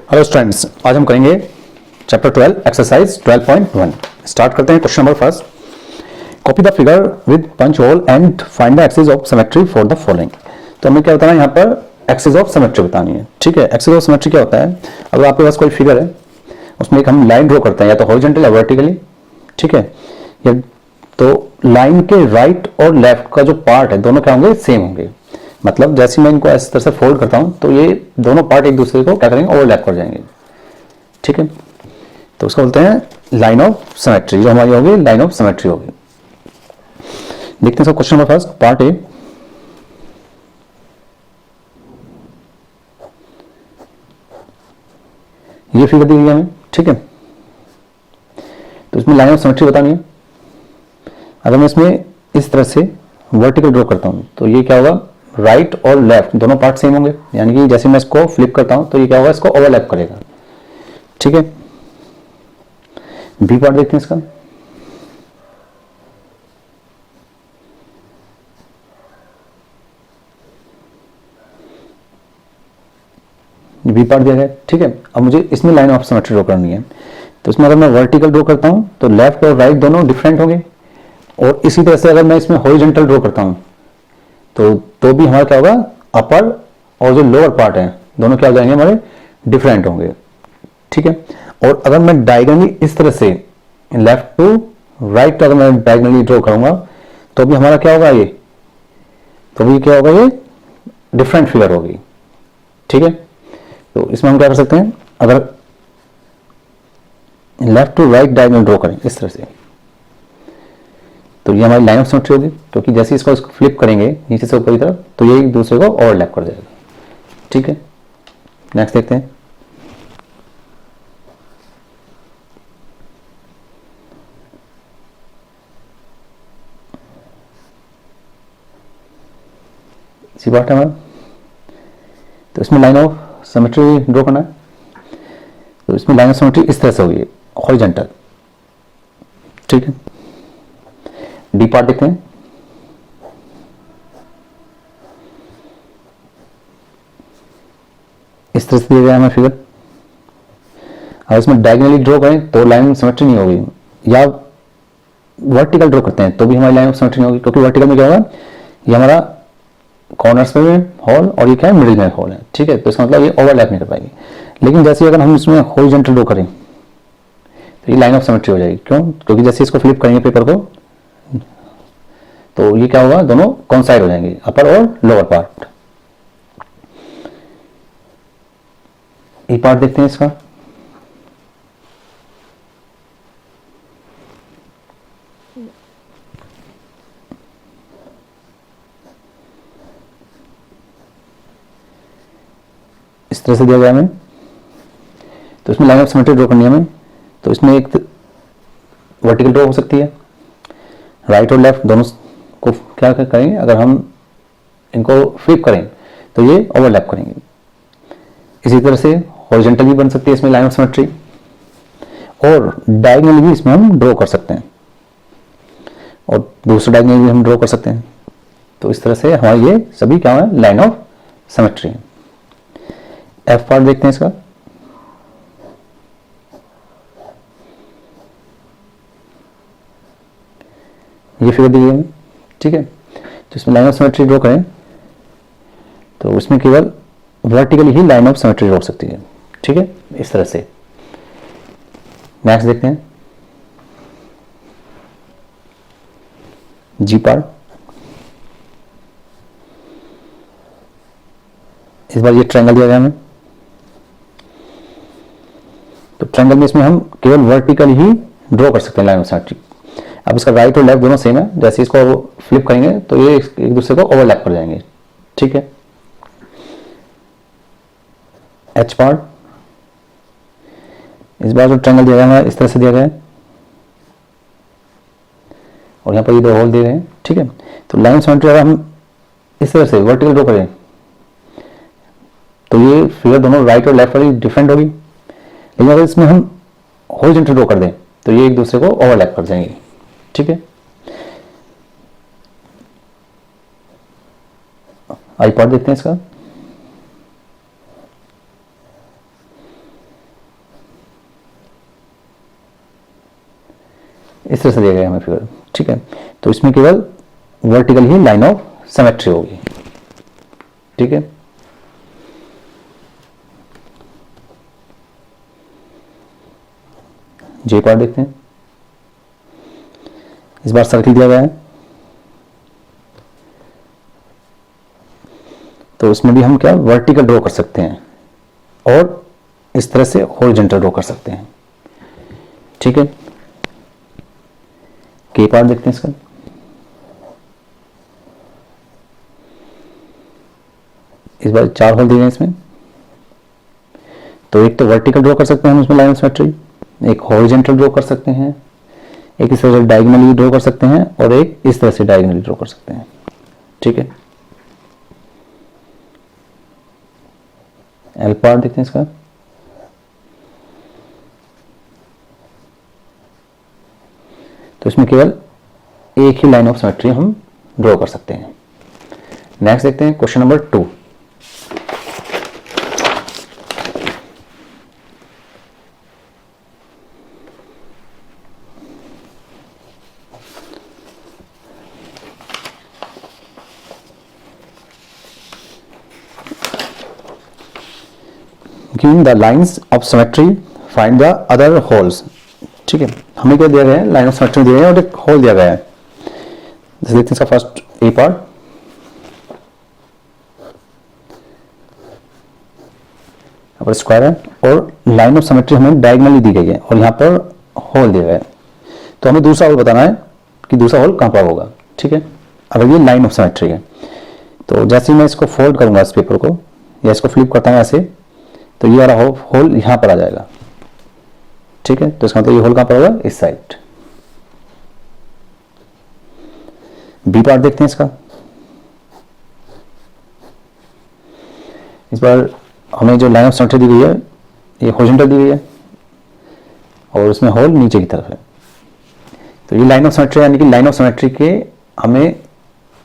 Hello students, आज हम करेंगे चैप्टर 12 एक्सरसाइज 12.1। स्टार्ट करते हैं। Question number first, copy the figure with punch hole and find the axis of symmetry for the following. तो हमें क्या बताना है, यहाँ पर एक्सिस ऑफ सिमेट्री बतानी है। ठीक है, एक्सिस ऑफ सिमेट्री क्या होता है? अगर आपके पास कोई फिगर है, उसमें एक हम लाइन ड्रॉ करते हैं, या तो हॉरिजॉन्टल या वर्टिकली। ठीक है, या तो लाइन के राइट और लेफ्ट का जो पार्ट है दोनों क्या होंगे, सेम होंगे। मतलब जैसे मैं इनको इस तरह से फोल्ड करता हूं तो ये दोनों पार्ट एक दूसरे को क्या करेंगे, ओवरलैप कर जाएंगे। ठीक है, तो उसको बोलते हैं लाइन ऑफ सिमेट्री। जो हमारी होगी लाइन ऑफ सिमेट्री होगी। देखते हैं सब। Question number first, part A. ये फिगर दी हुई है हमें। ठीक है, तो इसमें लाइन ऑफ सिमेट्री बतानी है। अगर मैं इसमें इस तरह से वर्टिकल ड्रॉ करता हूं तो ये क्या होगा, राइट और लेफ्ट दोनों पार्ट सेम होंगे। यानी कि जैसे मैं इसको फ्लिप करता हूं तो ये क्या होगा, इसको ओवरलैप करेगा। ठीक है, बी पार्ट देखते हैं इसका। बी पार्ट दिया गया। ठीक है, अब मुझे इसमें लाइन ऑफ सिमेट्री ड्रॉ करनी है। तो इसमें अगर मैं वर्टिकल ड्रॉ करता हूं तो लेफ्ट और राइट दोनों डिफरेंट होंगे। और इसी तरह से अगर मैं इसमें हॉरिजॉन्टल ड्रॉ करता हूं तो भी हमारा क्या होगा, अपर और जो लोअर पार्ट है दोनों क्या हो जाएंगे, हमारे डिफरेंट होंगे। ठीक है, और अगर मैं डायगोनली इस तरह से लेफ्ट टू राइट अगर मैं डायगोनली ड्रॉ करूंगा तो भी हमारा क्या होगा, ये तो भी क्या होगा, ये डिफरेंट फिगर होगी। ठीक है, तो इसमें हम क्या कर सकते हैं, अगर left to right diagonal draw करें इस तरह से तो ये हमारी लाइन ऑफ सिमेट्री होगी, क्योंकि जैसे इसको फ्लिप करेंगे नीचे से ऊपर की तरफ तो ये एक दूसरे को ओवरलैप कर जाएगा। ठीक है, नेक्स्ट देखते हैं। इसी बात है हमारा, तो इसमें लाइन ऑफ सिमेट्री ड्रॉ करना है। तो इसमें लाइन ऑफ सिमेट्री इस तरह से होगी, हॉरिजॉन्टल। ठीक है, डी पार्ट देखते हैं। इस तरह से दिया गया हमें फिगर। अगर इसमें डायगोनली ड्रॉ करें तो लाइन ऑफ सिमेट्री नहीं होगी, या वर्टिकल ड्रॉ करते हैं तो भी हमारी लाइन ऑफ सिमेट्री नहीं होगी, क्योंकि वर्टिकल में क्या होगा, ये हमारा कॉर्नर्स में हॉल और ये क्या है, मिडिल में हॉल है। ठीक है, तो इसका मतलब ये ओवरलैप नहीं कर पाएगी। लेकिन जैसे अगर हम इसमें हॉरिजॉन्टल ड्रॉ करें तो ये लाइन ऑफ सिमेट्री हो जाएगी। क्यों? क्योंकि जैसे इसको फ्लिप करेंगे पेपर को तो ये क्या होगा, दोनों कॉन्साइड हो जाएंगे, अपर और लोअर पार्ट। ई पार्ट देखते हैं इसका। इस तरह से दिया गया हमें, तो इसमें लाइन ऑफ सिमेट्री ड्रॉ करनी है हमें। तो इसमें एक वर्टिकल ड्रॉ हो सकती है, राइट और लेफ्ट दोनों को क्या करेंगे, अगर हम इनको फ्लिप करें तो ये ओवरलैप करेंगे। इसी तरह से हॉरिजॉन्टल भी बन सकती है इसमें लाइन ऑफ सिमेट्री, और डायगोनल भी इसमें हम ड्रॉ कर सकते हैं, और दूसरा डायगोनल भी हम ड्रॉ कर सकते हैं। तो इस तरह से हमारे ये सभी क्या है, लाइन ऑफ सिमेट्री है। एफ पार्ट देखते हैं इसका। ये फिगर दी है। ठीक है, तो इसमें लाइन ऑफ सिमेट्री ड्रॉ करें तो उसमें केवल vertically he line of symmetry draw हो सकती है। ठीक है, इस तरह से। नेक्स्ट देखते हैं, जी पार्ट। इस बार ये ट्रायंगल दिया गया हमें, तो ट्रायंगल में इसमें हम केवल वर्टिकल ही ड्रॉ कर सकते हैं लाइन ऑफ सिमेट्री। अब इसका राइट और लेफ्ट दोनों सेम है, जैसे इसको फ्लिप करेंगे तो ये एक दूसरे को ओवरलैप कर जाएंगे। ठीक है, एच पार्ट। इस बार जो ट्रायंगल दिया गया है इस तरह से दिया गया है, और यहाँ पर ये दो होल दिए गए हैं। ठीक है, तो लाइन ऑफ सिमेट्री अगर हम इस तरह से वर्टिकल ड्रॉ करें तो ये फिगर दोनों राइट और लेफ्ट वाली डिफरेंट होगी। लेकिन अगर इसमें हम हॉरिजॉन्टल ड्रॉ कर दें तो ये एक दूसरे को ओवरलैप कर जाएंगे। ठीक है, आई पार्ट देखते हैं इसका। इस तरह से दिया गया हमें फिगर, ठीक है। तो इसमें केवल vertical he line of symmetry होगी, ठीक है। जे पार्ट देखते हैं। इस बार सर्किल दिया गया है, तो इसमें भी हम क्या वर्टिकल ड्रॉ कर सकते हैं और इस तरह से हॉरिजॉन्टल ड्रॉ कर सकते हैं, ठीक है। के पार्ट देखते हैं इसका। इस बार 4 होल दिए हैं इसमें, तो एक तो वर्टिकल ड्रॉ कर सकते हैं हम इसमें लाइन ऑफ सिमेट्री, एक हॉरिजॉन्टल ड्रॉ कर सकते हैं, एक इस तरह से डायगोनली ड्रॉ कर सकते हैं और एक इस तरह से डायगोनली ड्रॉ कर सकते हैं, ठीक है। एल पार्ट देखते हैं इसका। तो इसमें केवल एक ही लाइन ऑफ सिमेट्री हम ड्रॉ कर सकते हैं। नेक्स्ट देखते हैं question number 2। Giving the lines of symmetry find the other holes, ठीक है। हमें क्या दिया गया है, लाइन ऑफ सिमेट्री दिया गया है और एक होल दिया गया है। जैसे देखते हैं इसका फर्स्ट ए पार्ट, यहाँ पर स्क्वायर है और लाइन ऑफ सिमेट्री हमें डायगोनली दी गई है और यहाँ पर होल दिया गया है। तो हमें दूसरा होल बताना है कि दूसरा होल कहाँ पर होगा, ठीक है। अगर ये लाइन ऑफ सिमेट्री है तो जैसे ही मैं इसको फोल्ड करूंगा इस पेपर को या इसको फ्लिप करता हूँ ऐसे, तो ये वाला होल यहां पर आ जाएगा, ठीक है। तो इसका मतलब ये होल कहां पर होगा, इस साइड। बी पार्ट देखते हैं इसका। इस बार हमें जो लाइन ऑफ सिमेट्री दी गई है ये हॉरिजॉन्टल दी गई है और उसमें होल नीचे की तरफ है। तो ये लाइन ऑफ सिमेट्री यानी कि लाइन ऑफ सिमेट्री के हमें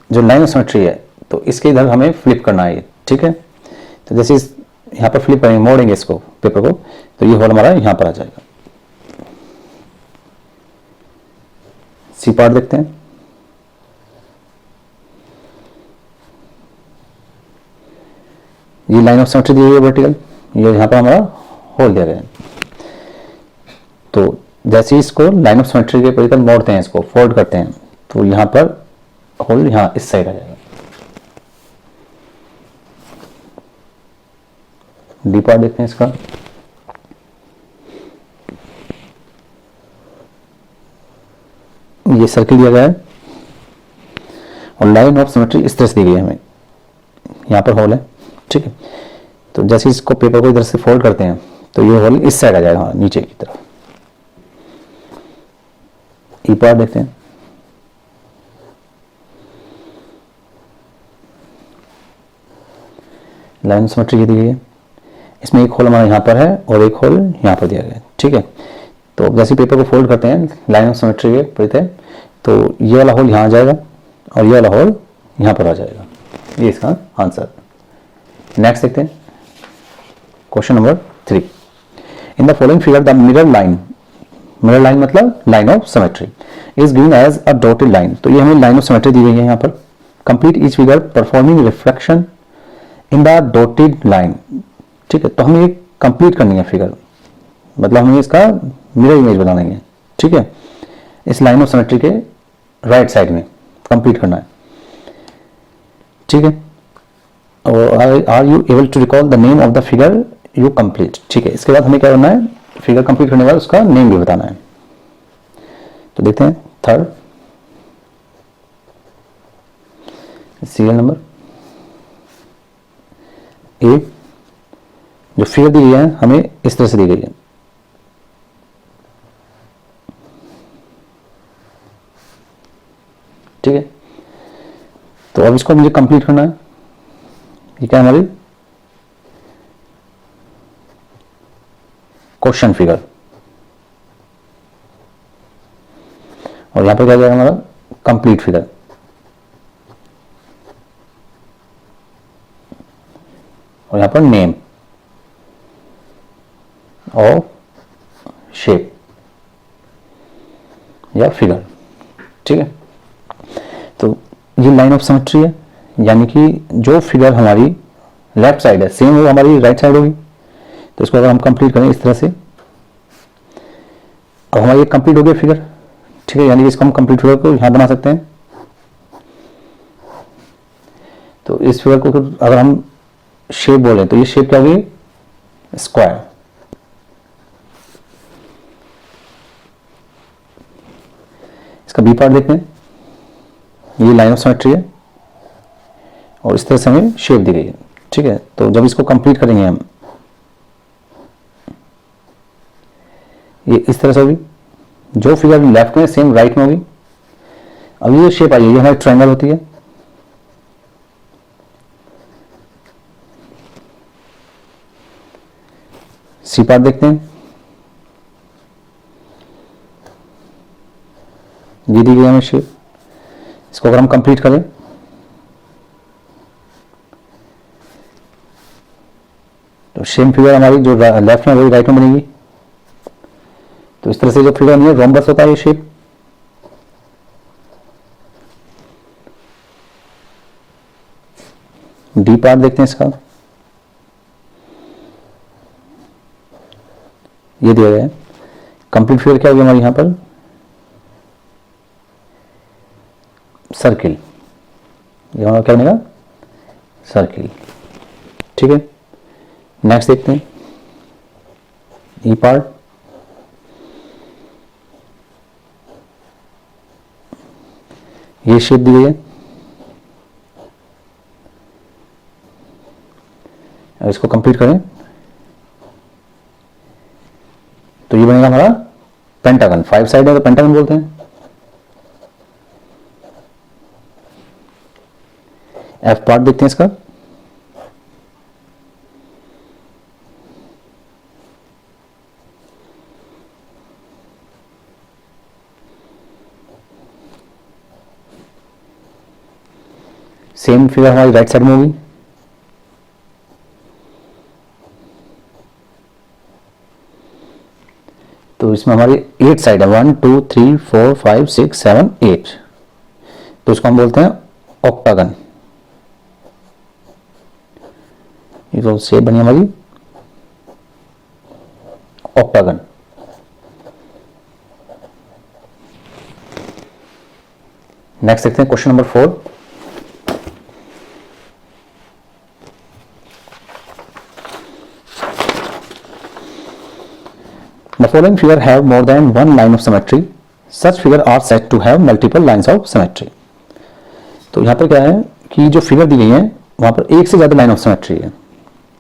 जो लाइन ऑफ सिमेट्री है तो इसके इधर हमें फ्लिप करना है, ठीक है। तो जैसे यहां पर फ्लिप करेंगे, मोड़ेंगे इसको पेपर को, तो ये होल हमारा यहां पर आ जाएगा। सी पार्ट देखते हैं। ये लाइन ऑफ सिमेट्री दी गई है वर्टिकल, ये यहां पर हमारा होल दिया गया है। तो जैसे ही इसको लाइन ऑफ सिमेट्री के वर्टिकल मोड़ते हैं, इसको फोल्ड करते हैं, तो यहां पर होल यहां इस साइड आ जाएगा। डी पार्ट देखते हैं इसका। ये सर्किल दिया गया है और लाइन ऑफ सिमेट्री इस तरह से दी गई है हमें, यहां पर होल है, ठीक है। तो जैसे इसको पेपर को इधर से फोल्ड करते हैं तो ये होल इस साइड आ जाएगा, नीचे की तरफ। ई पार्ट देखते हैं। लाइन ऑफ सिमेट्री दी गई है, इसमें एक होल हमारा यहाँ पर है और एक होल यहाँ पर दिया गया है, ठीक है। तो जैसे पेपर को फोल्ड करते हैं लाइन ऑफ सिमेट्री के प्रति, तो ये वाला होल यहाँ आ जाएगा और ये वाला होल यहाँ पर आ जाएगा। ये इसका आंसर। नेक्स्ट देखते हैं question number 3। In the following figure the mirror line मतलब line of symmetry is given as a dotted line. तो ये हमें लाइन ऑफ सिमेट्री दी गई है यहाँ पर। Complete each figure performing reflection in the dotted line, ठीक है। तो हमें ये कंप्लीट करनी है फिगर, मतलब हमें इसका मिरर इमेज बनाना है, ठीक है। इस लाइन ऑफ सिमेट्री के राइट साइड में कंप्लीट करना है, ठीक है। और are you able to recall the name of the figure you complete, ठीक है। इसके बाद हमें क्या करना है, फिगर कंप्लीट करने के बाद उसका नेम भी बताना है। तो देखते हैं थर्ड सीरियल नंबर ए। जो फिगर दी गई है हमें इस तरह से दी गई है, ठीक है। तो अब इसको मुझे कंप्लीट करना है। ये क्या हमारी क्वेश्चन फिगर, और यहां पर क्या जाएगा हमारा कंप्लीट फिगर, और यहां पर नेम ऑफ शेप, या फिगर, ठीक है। तो ये लाइन ऑफ सिमेट्री है, यानी कि जो फिगर हमारी लेफ्ट साइड है सेम वो हमारी राइट साइड होगी। तो इसको अगर हम कंप्लीट करें इस तरह से, अब हमारी कंप्लीट हो गया फिगर, ठीक है, यानी कि इसको हम कंप्लीट फिगर को यहां बना सकते हैं। तो इस फिगर को अगर हम शेप बोले तो ये शेप क्या होगी, स्क्वायर। इसका बी पार्ट देखते हैं, ये लाइन ऑफ सिमेट्री है और इस तरह से हमें शेप दी गई है, ठीक है। तो जब इसको कंप्लीट करेंगे हम, ये इस तरह से होगी, जो फिगर लेफ्ट में सेम राइट में होगी। अब ये शेप आई है, ये हमारी ट्रायंगल होती है। सी पार्ट देखते हैं, ये दी गई हमें शेप। इसको अगर हम कंप्लीट करें तो सेम फिगर हमारी जो लेफ्ट में वही राइट में बनेगी। तो इस तरह से जो फिगर बनी है रोम्बस होता है ये शेप। डी पार्ट देखते हैं इसका, ये दिया गया है। कंप्लीट फिगर क्या होगी हमारी यहां पर, सर्किल। ये हमारा क्या बनेगा, सर्किल, ठीक है। नेक्स्ट देखते हैं ई पार्ट, ये शेप दी गई है। अब इसको कंप्लीट करें तो ये बनेगा हमारा पेंटागन। 5 साइड है तो पेंटागन बोलते हैं। एफ पार्ट देखते हैं इसका, सेम फिगर हमारी राइट साइड में होगी। तो इसमें हमारी 8 साइड है, 1 2 3 4 5 6 7 8। तो इसको हम बोलते हैं ऑक्टागन। ये तो शेप बनी हमारी ऑक्टागन। नेक्स्ट देखते हैं question number 4। The following figure have more than one line of symmetry. Such figure are said to have multiple lines of symmetry. तो यहाँ पर क्या है कि जो फिगर दी गई है वहां पर एक से ज्यादा लाइन ऑफ सिमेट्री है,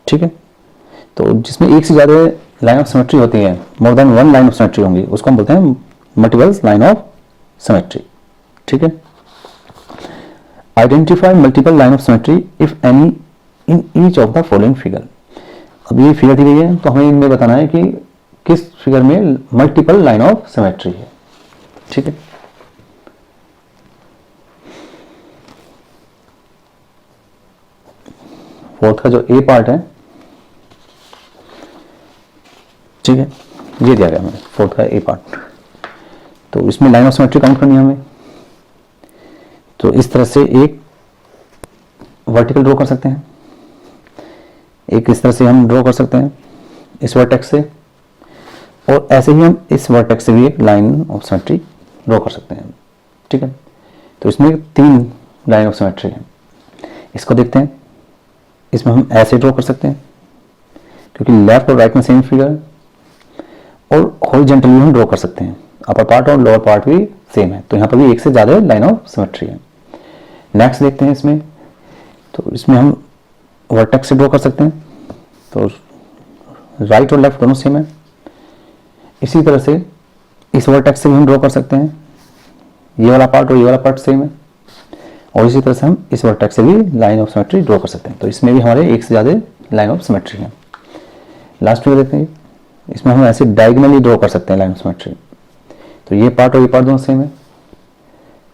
ठीक है। तो जिसमें एक से ज्यादा लाइन ऑफ सिमेट्री होती है, मोर than one line of symmetry होंगी, उसको हम बोलते हैं मल्टीपल लाइन ऑफ सिमेट्री, ठीक है। Identify multiple line of symmetry if any in each of the following figure. अब ये फिगर दी गई है तो हमें इनमें बताना है कि किस फिगर में मल्टीपल लाइन ऑफ सिमेट्री है, ठीक है। फोर्थ का जो ए पार्ट है, ठीक है, ये दिया गया हमें फोर्थ का ए पार्ट। तो इसमें लाइन ऑफ सिमेट्री काउंट करनी है हमें। तो इस तरह से एक वर्टिकल ड्रॉ कर सकते हैं, एक इस तरह से हम ड्रॉ कर सकते हैं इस वर्टेक्स से, और ऐसे ही हम इस वर्टेक्स से भी एक लाइन ऑफ सिमेट्री ड्रॉ कर सकते हैं, ठीक है। तो इसमें 3 लाइन ऑफ सिमेट्री है। इसको देखते हैं, इसमें हम ऐसे ड्रॉ कर सकते हैं क्योंकि लेफ्ट और राइट में सेम फिगर, और हॉरिजॉन्टली हम ड्रॉ कर सकते हैं, अपर पार्ट और लोअर पार्ट भी सेम है। तो यहाँ पर भी एक से ज्यादा लाइन ऑफ सिमेट्री है। नेक्स्ट देखते हैं इसमें, तो इसमें हम वर्टेक्स से ड्रॉ कर सकते हैं, तो राइट और लेफ्ट दोनों सेम है। इसी तरह से इस वर्टेक्स से भी हम ड्रॉ कर सकते हैं, ये वाला पार्ट और ये वाला पार्ट सेम है, और इसी तरह से हम इस वर्टेक्स से भी लाइन ऑफ सिमेट्री ड्रॉ कर सकते हैं। तो इसमें भी हमारे एक से ज्यादा लाइन ऑफ सिमेट्री है। लास्ट में देखते हैं, इसमें हम ऐसे डायगोनली ड्रॉ कर सकते हैं लाइन ऑफ सिमेट्री। तो ये पार्ट और ये पार्ट दोनों सेम है,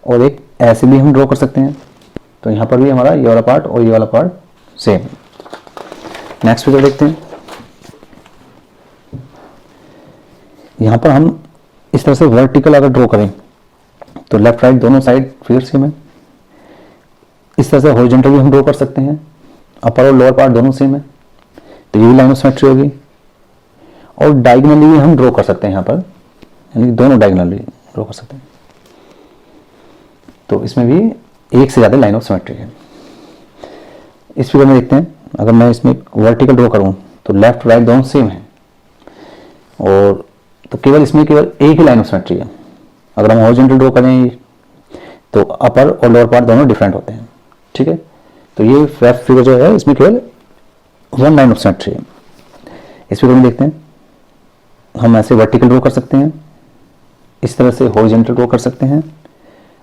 और एक ऐसे भी हम ड्रॉ कर सकते हैं। तो यहाँ पर भी हमारा ये वाला पार्ट और ये वाला पार्ट सेम है। नेक्स्ट फिगर देखते हैं, यहाँ पर हम इस तरह से वर्टिकल अगर ड्रॉ करें तो लेफ्ट राइट दोनों साइड फिगर सेम है। इस तरह से हॉरिजॉन्टल भी हम ड्रॉ कर सकते हैं, अपर और लोअर पार्ट दोनों सेम है, तो ये भी लाइन ऑफ सिमेट्री होगी। और डायगोनली भी हम ड्रॉ कर सकते हैं यहाँ पर, यानी दोनों डायगोनली ड्रॉ कर सकते हैं, तो इसमें भी एक से ज़्यादा लाइन ऑफ सिमेट्री है। इस फिगर में देखते हैं, अगर मैं इसमें वर्टिकल ड्रॉ करूँ तो लेफ्ट राइट दोनों सेम है, और तो केवल इसमें केवल एक ही लाइन ऑफ सिमेट्री है। अगर हम हॉरिजॉन्टल ड्रॉ करें तो अपर और लोअर पार्ट दोनों डिफरेंट होते हैं, ठीक है। तो ये फिगर जो है इसमें केवल वन लाइन ऑफ सिमेट्री है। इस फिगर में देखते हैं, हम ऐसे वर्टिकल ड्रॉ कर सकते हैं, इस तरह से हॉरिजॉन्टल ड्रॉ कर सकते हैं,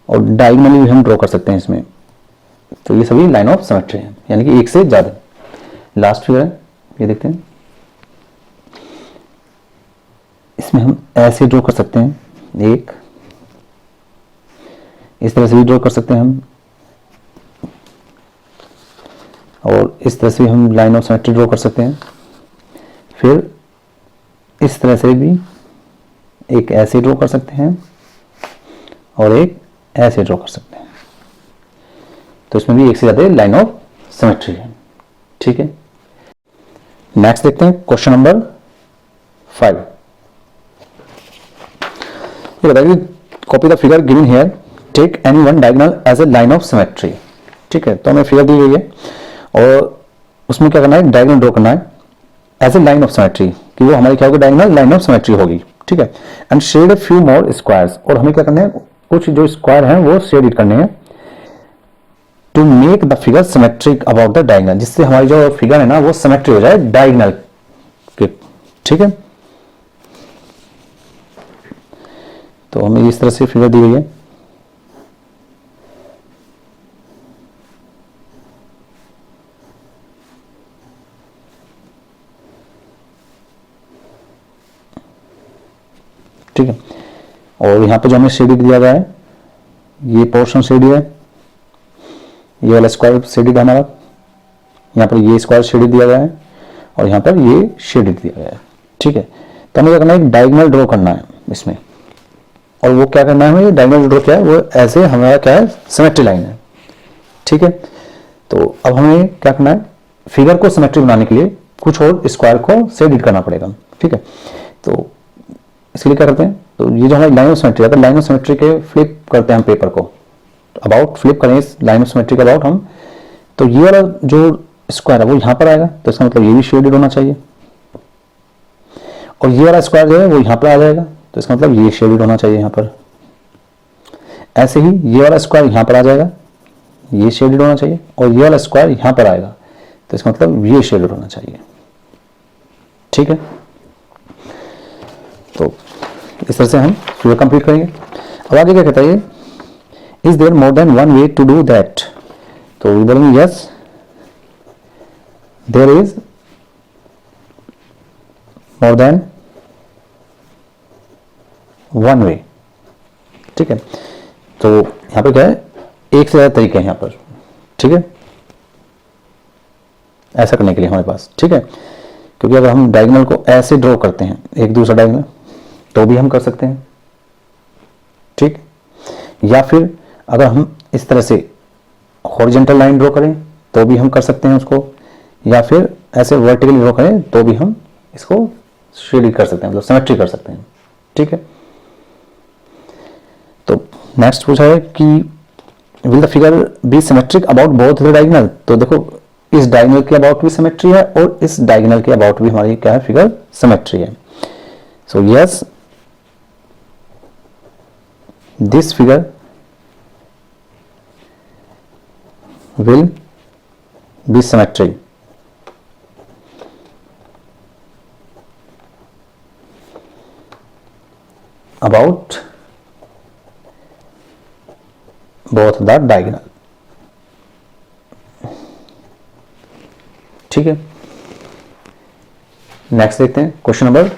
और डायगोनली भी हम ड्रॉ कर सकते हैं इसमें। तो ये सभी लाइन ऑफ सिमेट्री है, यानी कि एक से ज़्यादा। लास्ट फिगर है, ये देखते हैं, इसमें हम ऐसे ड्रॉ कर सकते हैं, एक इस तरह से भी ड्रॉ कर सकते हैं हम, और इस तरह से भी हम लाइन ऑफ सिमेट्री ड्रॉ कर सकते हैं। फिर इस तरह से भी एक ऐसे ड्रॉ कर सकते हैं और एक ऐसे ड्रॉ कर सकते हैं, तो इसमें भी एक से ज़्यादा लाइन ऑफ सिमेट्री है, ठीक है। नेक्स्ट देखते हैं क्वेश्चन नंबर 5। ये बताइए, copy the figure given here, take any one diagonal as a line of symmetry, ठीक है। तो हमें फिगर दी गई है और उसमें क्या करना है, डायगोनल ड्रॉ करना है as a line of symmetry, कि वो हमारी क्या होगी, डायगोनल लाइन ऑफ सिमेट्री होगी, ठीक है। And shade a few more squares, और हमें क्या करना है, कुछ जो स्क्वायर हैं वो शेड करने हैं, to make the figure symmetric about the diagonal, जिससे हमारी जो फिगर है ना वो सिमेट्री हो जाए डायगोनल के, ठीक है। तो हमें इस तरह से फिगर दी गई है, ठीक है। और यहाँ पे जो हमें शेडिंग दिया गया है, ये पोर्शन शेडिंग है, ये वाला स्क्वायर शेडिंग है हमारा, यहाँ पर ये स्क्वायर शेडिंग दिया गया है, और यहाँ पर ये शेडिंग दिया गया है, ठीक है। तो हमें क्या करना है, एक डायगोनल ड्रॉ करना है इसमें, और वो क्या करना है, हमें डायगोनल ड्रॉ क्या है, वो ऐसे हमारा क्या है, सिमेट्री लाइन है, ठीक है। तो अब हमें क्या करना है, फिगर को सिमेट्री बनाने के लिए कुछ और स्क्वायर को शेडिंग करना पड़ेगा, ठीक है। तो इसके लिए क्या करते हैं, तो ये जो हमारी लाइन ऑफ सिमेट्री है, तो लाइन ऑफ सिमेट्री के फ्लिप करते हैं हम पेपर को, अबाउट फ्लिप करें इस लाइन ऑफ सिमेट्री के अबाउट हम, तो ये वाला जो स्क्वायर है वो यहाँ पर आएगा, तो इसका मतलब ये भी शेडेड होना चाहिए, और ये वाला स्क्वायर जो है वो यहाँ पर आ जाएगा, तो इसका मतलब ये शेडेड होना चाहिए यहाँ पर। ऐसे ही ये वाला स्क्वायर यहाँ पर आ जाएगा, ये शेडेड होना चाहिए, और ये वाला स्क्वायर यहाँ पर आएगा, तो इसका मतलब ये शेडेड होना चाहिए, ठीक है। तो इस तरह से हम फिगर कंप्लीट करेंगे। अब आगे क्या कहता है, is there more than one way to do that, तो वी बोलेंगे yes there is more than one way, ठीक है। तो यहां पे क्या है, एक से ज्यादा तरीके हैं यहां पर, ठीक है, ऐसा करने के लिए हमारे पास, ठीक है। क्योंकि अगर हम डायगोनल को ऐसे ड्रॉ करते हैं, एक दूसरा डायगोनल, तो भी हम कर सकते हैं, ठीक। या फिर अगर हम इस तरह से हॉरिजॉन्टल लाइन ड्रॉ करें तो भी हम कर सकते हैं उसको, या फिर ऐसे वर्टिकली ड्रॉ करें तो भी हम इसको शेडिंग कर सकते हैं, मतलब सिमेट्री कर सकते हैं, ठीक है। तो नेक्स्ट पूछा है कि will the figure be symmetric about both the diagonal, तो देखो इस डायगोनल के अबाउट भी सिमेट्री है और इस डायगोनल के अबाउट भी हमारी क्या है, फिगर सिमेट्री है। So yes this figure will be symmetric about both the diagonal, ठीक है। नेक्स्ट देखते हैं question number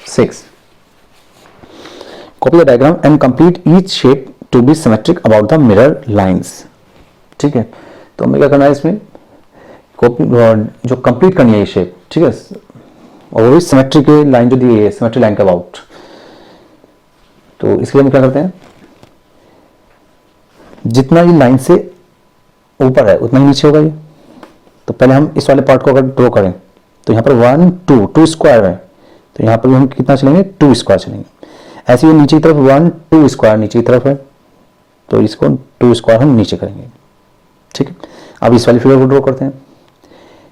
6। Copy the diagram and complete each shape to be symmetric about the mirror lines, ठीक है। तो हमें क्या करना है, इसमें कॉपी जो कंप्लीट करनी है ये शेप, ठीक है, और वो भी सिमेट्री की लाइन जो दी है, सिमेट्री लाइन के अबाउट। तो इसके लिए हम क्या करते हैं, जितना ये लाइन से ऊपर है उतना ही नीचे होगा ये। तो पहले हम इस वाले पार्ट को अगर ड्रॉ करें तो यहाँ पर 1 2 2 स्क्वायर है, तो यहाँ पर भी हम कितना चलेंगे 2 स्क्वायर चलेंगे। ऐसे ही नीचे की तरफ 1 2 स्क्वायर नीचे की तरफ है, तो इसको 2 स्क्वायर हम नीचे करेंगे। ठीक है, अब इस वाली फिगर को ड्रॉ करते हैं।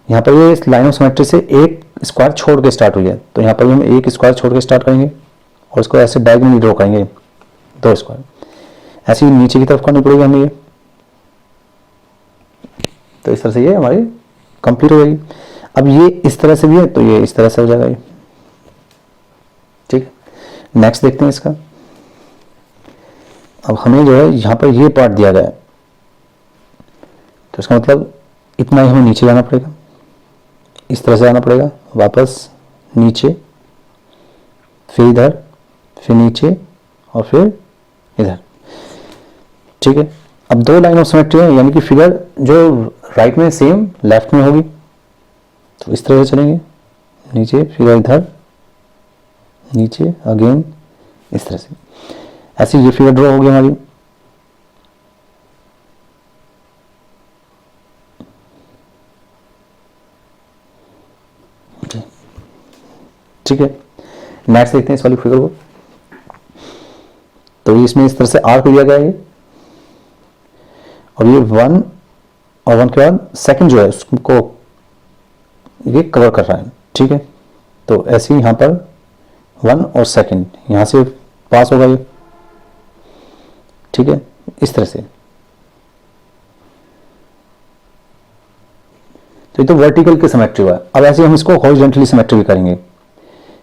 यहाँ पर ये लाइन ऑफ सिमेट्री से एक स्क्वायर छोड़ के स्टार्ट हुई है, तो यहाँ पर हम एक स्क्वायर छोड़ के स्टार्ट करेंगे और इसको ऐसे डायगोनली ड्रॉ करेंगे 2 स्क्वायर। ऐसे ही नीचे की तरफ करनी पड़ेगी हमें ये, तो इस तरह से ये हमारी कंप्लीट हो जाएगी। अब ये इस तरह से भी है तो ये इस तरह से हो जाएगा ये। ठीक है, नेक्स्ट देखते हैं इसका। अब हमें जो है यहाँ पर ये पार्ट दिया गया है, तो इसका मतलब इतना ही हमें नीचे जाना पड़ेगा, इस तरह से जाना पड़ेगा, वापस नीचे, फिर इधर, फिर नीचे और फिर इधर। ठीक है, अब 2 लाइन ऑफ सिमेट्री है, यानी कि फिगर जो राइट में सेम लेफ्ट में होगी, तो इस तरह से चलेंगे, नीचे फिर इधर, नीचे अगेन इस तरह से। ऐसे ये फिगर ड्रॉ होगी हमारी। ठीक है, नेक्स्ट देखते हैं इस वाली फिगर को। तो इसमें इस तरह से आर्क दिया गया है और ये 1 और 1 के बाद सेकंड जो है उसको ये कवर कर रहा है। ठीक है, तो ऐसे ही यहां पर 1 और सेकंड यहां से पास होगा ये। ठीक है, इस तरह से। तो ये तो वर्टिकल की सिमेट्री हुआ। अब ऐसे हम इसको हॉरिजॉन्टली सिमेट्री भी करेंगे,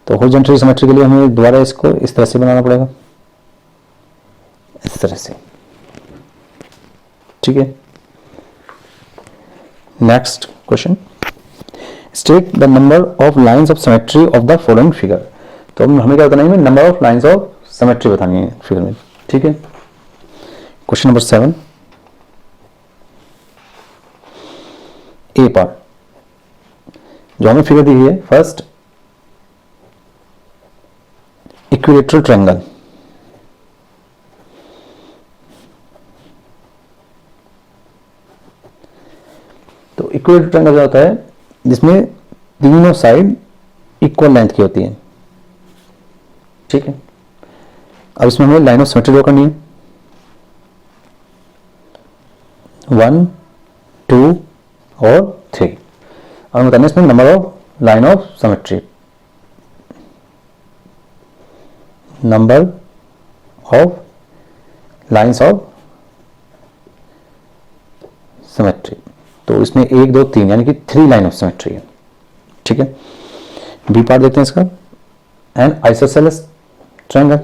तो हॉरिजॉन्टली सिमेट्री के लिए हमें दोबारा इसको इस तरह से बनाना पड़ेगा, इस तरह से। ठीक है, next question, state the number of lines of symmetry of the following figure. तो हमें क्या बताना है, number of lines of symmetry बतानी है फिगर में। ठीक है, क्वेश्चन नंबर 7 ए पार्ट, जो हमें फिगर दी है, फर्स्ट इक्विलेटरल ट्रायंगल। तो इक्विलेटरल ट्रायंगल क्या होता है, जिसमें तीनों साइड इक्वल लेंथ की होती है। ठीक है, अब इसमें हमें लाइन ऑफ सिमेट्री ड्रॉ करनी है, 1 2 और 3। अब बताना इसमें number of line of symmetry, number of lines of symmetry. तो इसमें 1 2 3 यानी कि 3 लाइन ऑफ सिमेट्री है। ठीक है, बी पार्ट देखते हैं इसका, एन आइसोसेलेस ट्रायंगल।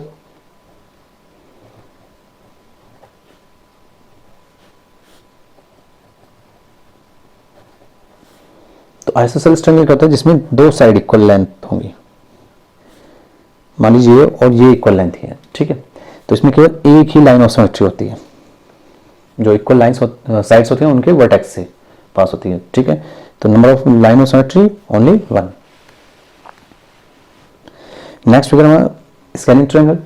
तो आइसोसेलेस ट्रायंगल क्या होता है, जिसमें 2 साइड इक्वल लेंथ होंगी, मान लीजिए, और ये इक्वल लेंथ ही है। ठीक है, तो इसमें केवल एक ही लाइन ऑफ सिमेट्री होती है, जो इक्वल लाइंस साइड्स होती हैं उनके वर्टेक्स से पास होती है। ठीक है, तो number of line of symmetry only 1। Next figure हमारा स्कैनिंग ट्रायंगल।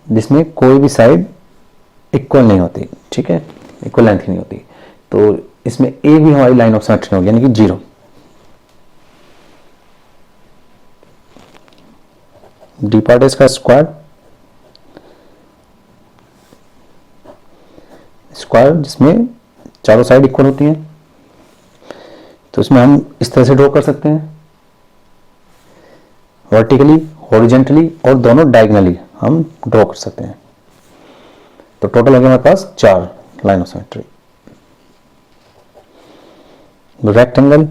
जिसमें कोई भी साइड इक्वल नहीं होती। ठीक है, इक्वल लेंथ की नहीं होती, तो इसमें एक भी हमारी लाइन ऑफ सिमेट्री होगी, यानी कि 0। डी पार्ट है इसका स्क्वायर, स्क्वायर जिसमें चारों साइड इक्वल होती हैं। तो इसमें हम इस तरह से ड्रॉ कर सकते हैं, वर्टिकली, हॉरिजॉन्टली और दोनों डायगोनली हम ड्रॉ कर सकते हैं। तो टोटल हो गया हमारे पास 4 लाइन ऑफ सिमेट्री। रेक्टेंगल,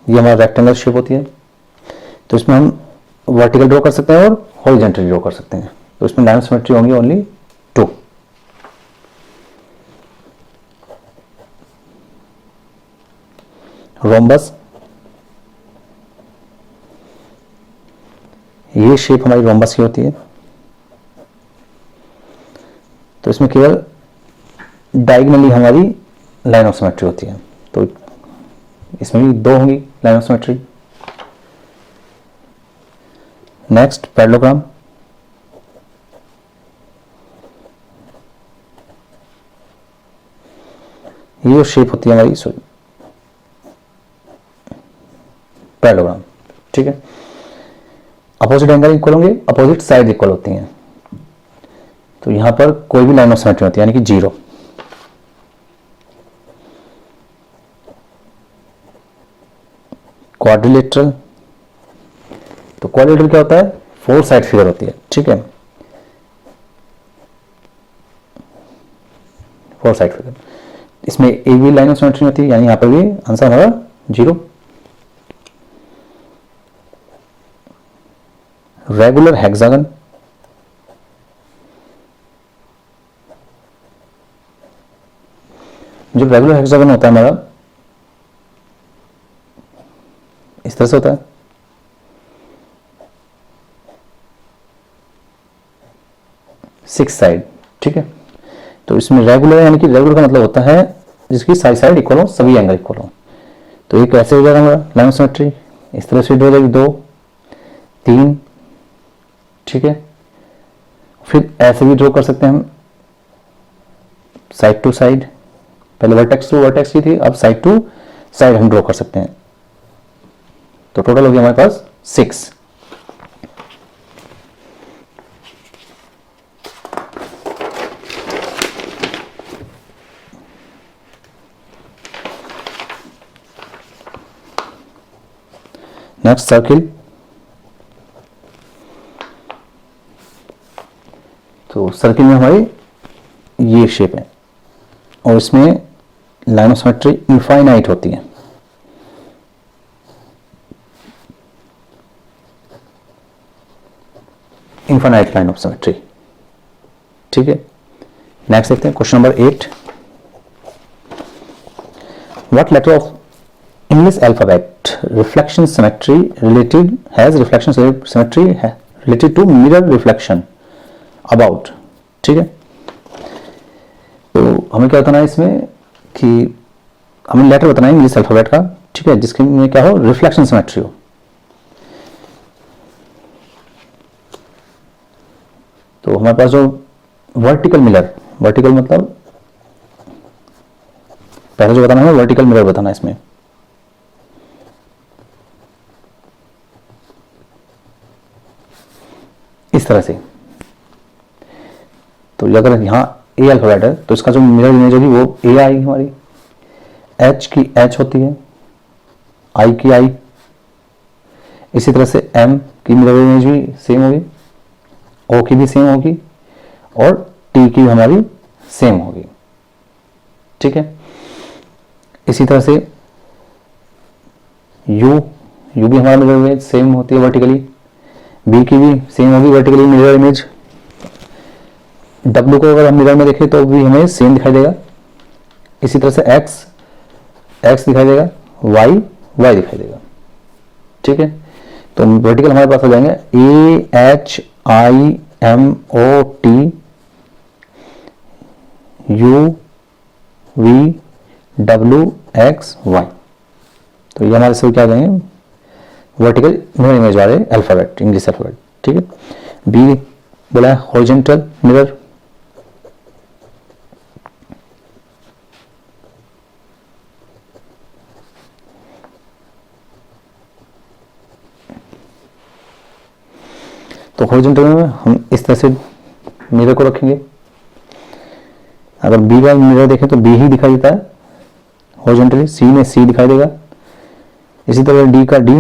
ये हमारा रेक्टेंगल शेप होती है, तो इसमें हम वर्टिकल ड्रॉ कर सकते हैं और हॉरिजॉन्टली ड्रॉ कर सकते हैं। तो इसमें लाइन ऑफ सिमेट्री होंगी ओनली 2। रोम्बस, ये शेप हमारी रोम्बस की होती है, तो इसमें केवल डायगोनली हमारी लाइन ऑफ सिमेट्री होती है, तो इसमें भी 2 होंगी line of symmetry. Next parallelogram, ये जो शेप होती है हमारी, सॉरी पैरेललोग्राम, ठीक है। अपोजिट एंगल इक्वल होंगे, अपोजिट साइड इक्वल होती हैं, तो यहां पर कोई भी लाइन ऑफ सिमेट्री होती है, यानी कि 0। क्वाड्रिलेटरल, तो क्वाड्रिलेटरल क्या होता है, 4 साइड फिगर होती है, ठीक है, 4 साइड फिगर। इसमें एक भी लाइन ऑफ सिमेट्री होती है, यानी यहां पर भी आंसर हमारा 0। रेगुलर हेक्सागन, जो रेगुलर हेक्सागन होता है हमारा इस तरह से होता है, सिक्स साइड, ठीक है। तो इसमें रेगुलर, यानी कि रेगुलर का मतलब होता है जिसकी साइड इक्वल हो, सभी एंगल इक्वल हो। तो ये कैसे हो जाएगा हमारा लाइन ऑफ सिमेट्री, इस तरह से हो जाएगी 2 3, ठीक है। फिर ऐसे भी ड्रॉ कर सकते हैं हम, साइड टू साइड, पहले वर्टेक्स टू वर्टेक्स की थी, अब साइड टू साइड हम ड्रॉ कर सकते हैं। तो टोटल हो गया हमारे पास 6। नेक्स्ट सर्किल, तो सर्किल में हमारी ये शेप है और इसमें लाइन ऑफ सिमेट्री इनफाइनाइट होती है। इनफाइनाइट लाइन ऑफ सिमेट्री, ठीक है। नेक्स्ट देखते हैं question number 8। What letter of English alphabet reflection symmetry related has reflection symmetry related to mirror reflection about, ठीक है। तो हमें क्या बताना है इसमें कि हमें लेटर बताना है इंग्लिश अल्फाबेट का, ठीक है, जिसके में क्या हो, रिफ्लेक्शन सिमेट्री हो। तो हमारे पास जो वर्टिकल मिरर, वर्टिकल मतलब पहले जो बताना है वर्टिकल मिरर बताना है इसमें। इस तरह से, तो अगर यहां ए अल्फाबेट है तो इसका जो मिरर इमेज होगी वो ए आएगी हमारी, एच की एच होती है, आई की आई, इसी तरह से एम की मिरर इमेज भी सेम होगी, ओ की भी सेम होगी और टी की भी हमारी सेम होगी, ठीक है। इसी तरह से यू भी हमारा मिरर इमेज सेम होती है वर्टिकली, बी की भी सेम होगी वर्टिकली मिरर इमेज, डब्ल्यू को अगर हम मिरर में देखें तो भी हमें सेम दिखाई देगा। इसी तरह से एक्स दिखाई देगा, वाई दिखाई देगा, ठीक है। तो वर्टिकल हमारे पास आ जाएंगे A H I M O T U V W X Y, तो ये हमारे से क्या आ जाएंगे वर्टिकल मिरर इमेज वाले अल्फाबेट, इंग्लिश अल्फाबेट, ठीक है। बी बोला है हॉरिजॉन्टल मिरर, तो हॉरिजॉन्टल में हम इस तरह से मिरर को रखेंगे। अगर बी का मिरर देखें तो बी ही दिखाई देता है हॉरिजॉन्टली, सी में सी दिखाई देगा, इसी तरह डी का डी,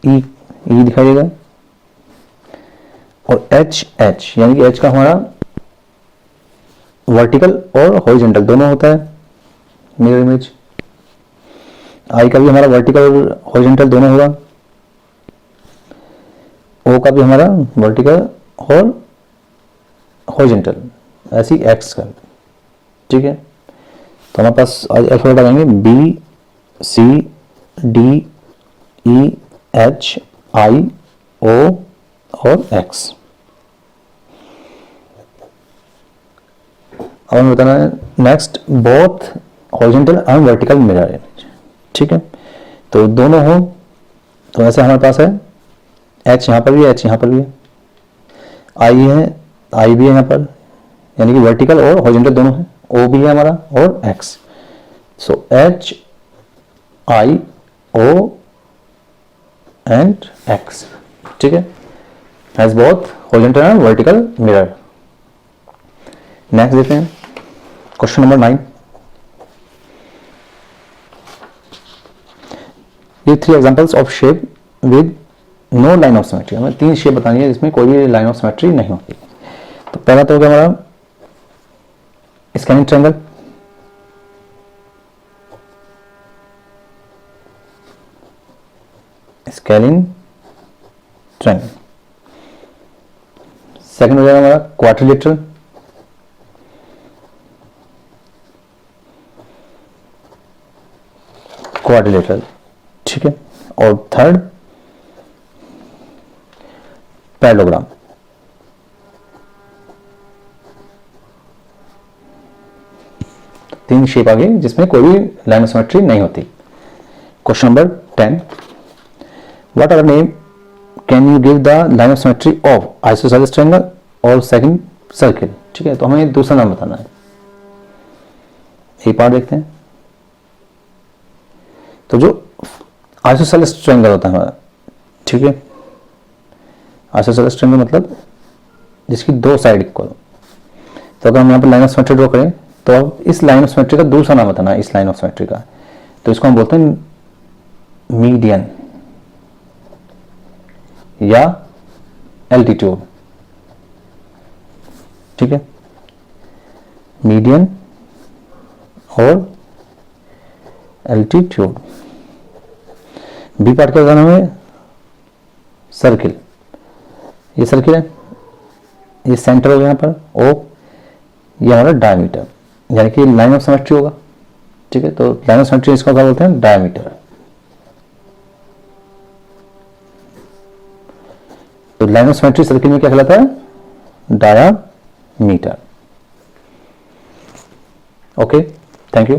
ई दिखाई देगा, और एच यानी कि एच का हमारा वर्टिकल और हॉरिजॉन्टल दोनों होता है मिरर इमेज। आई का भी हमारा वर्टिकल और हॉरिजॉन्टल दोनों होगा, ओ का भी हमारा वर्टिकल और हॉरिजॉन्टल, ऐसी एक्स का, ठीक है। तो हमारे पास आज अल्फाबेट आ जाएंगे B C D E H I O और एक्स। अब हमें बताना है next both horizontal and vertical mirror image. ठीक है, तो दोनों हो तो ऐसे हमारे पास है एच यहाँ पर भी है, एच यहाँ पर भी है, आई है, आई भी है यहाँ पर, यानी कि वर्टिकल और हॉरिजॉन्टल दोनों है, ओ भी है हमारा और X. So H I O and X. ठीक है, has both horizontal and vertical mirror. Next देखते हैं क्वेश्चन नंबर 9। ये 3 examples of shape with no line of symmetry. हमें 3 शेप बतानी है जिसमें कोई भी लाइन ऑफ सिमेट्री नहीं होती। तो पहला तो हो गया हमारा scalene triangle, scalene triangle. Second हो जाएगा हमारा क्वाड्रिलेटरल, क्वाड्रिलेटरल। ठीक है, और थर्ड पैरेललोग्राम। तीन शेप आ गई जिसमें कोई भी लाइन ऑफ सिमेट्री नहीं होती। Question number 10, what are the name can you give the line of symmetry of isosceles triangle और सेकंड सर्किल। ठीक है, तो हमें दूसरा नाम बताना है। ये पार्ट देखते हैं। तो जो आइसोसेलेस ट्रायंगल होता है हमारा, ठीक है, आइसोसेलेस ट्रायंगल मतलब जिसकी दो साइड इक्वल हो। तो अगर हम यहाँ पर लाइन ऑफ सिमेट्री ड्रॉ करें तो अब इस लाइन ऑफ सिमेट्री का दूसरा नाम बताना है, इस लाइन ऑफ सिमेट्री का। तो इसको हम बोलते हैं मीडियन या एल्टीट्यूड। ठीक है, मीडियन और एल्टीट्यूड। बी पार्ट का नाम है सर्किल। ये सर्किल है, ये सेंटर होगा यहाँ पर ओ, ये हमारा डायमीटर, यानी कि लाइन ऑफ सिमेट्री होगा। ठीक है, तो लाइन ऑफ सिमेट्री इसको क्या बोलते हैं, डायमीटर। तो लाइन ऑफ सिमेट्री सर्किल में क्या कहलाता है, डायामीटर। Okay, thank you.